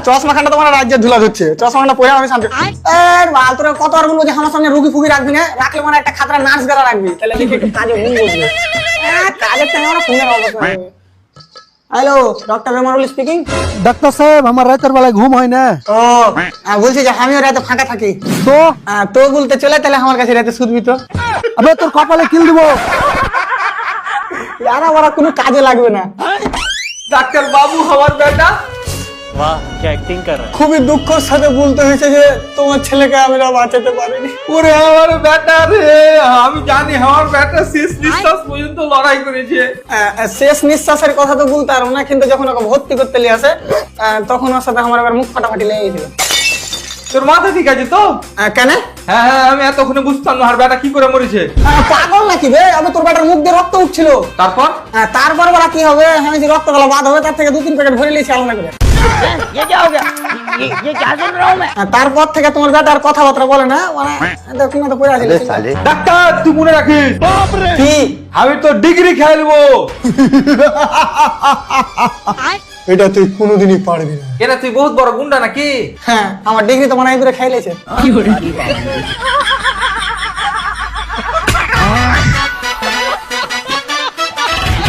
চশমাখানটা তোমার রাজ্যের ধুলা হচ্ছে, চশমাখানটা পরে আমি শান্তি। বাল তোরা কতবার বলবো যে আমার সামনে রুগী ফুগি রাখবি না, রাখলে মানে একটা খাতরা নার্স গালা রাখবি, তাহলে দেখি একটু কাজে মন বসবে। কাজের টাইমে আমরা ফোনের অবস্থা। হ্যালো, ডক্টর রেমারুল স্পিকিং। ডাক্তার সাহেব, আমার রাতের বেলায় ঘুম হয় না। ও বলছি যে আমিও রাতে ফাঁকা থাকি, তো তো বলতে চলে তাহলে আমার কাছে রাতে শুধবি তো। আবে তোর কপালে কিল দিব। আর আমার কোনো কাজে লাগবে না। ডাক্তার বাবু আমার বেটা। वाह क्या एक्टिंग कर रहा है। খুবই দুঃখের সাথে বলতে হয়েছে যে তোমার ছেলেকে আমরা বাঁচাতে পারিনি। ওরে আমার বেটা রে, আমি জানি আমার বেটা শেষ নিঃশ্বাস পর্যন্ত লড়াই করেছে। শেষ নিঃশ্বাসের কথা তো বলতে পারবো না, কিন্তু যখন ওকে ভর্তি করতে নিয়ে আসে তখন ওর সাথে আমার আবার মুখ ফাটাফাটি লেগে গেছিল। তোর মাথা ঠিক আছে তো? কেন? হ্যাঁ হ্যাঁ, আমি এতক্ষণে বুঝতাম না আর বেটা কি করে মরেছে। পাগল নাকি বে? আমি তোর বেটার মুখ দিয়ে রক্ত উঠছিল। তারপর তারপর বলা কি হবে, আমি যে রক্ত গলা বাদ হবে তার থেকে 2-3 প্যাকেট ভরে নিয়েছি আলাদা করে। ये क्या हो गया? ये क्या सुन रहा हूँ मैं? তারপর থেকে তোমার বেটা আর কথাবার্তা বলে না, মানে তুমি তো পড়ে আছিস। ডাক্তার তুই মনে রাখিস, কি? আমি তো ডিগ্রি খেলবো। এটা তুই কোনোদিনই পারবি না। কেন, তুই বহুত বড় গুন্ডা নাকি? হ্যাঁ, আমার ডিগ্রি তো মনে হয় দূরে খাইলেছে।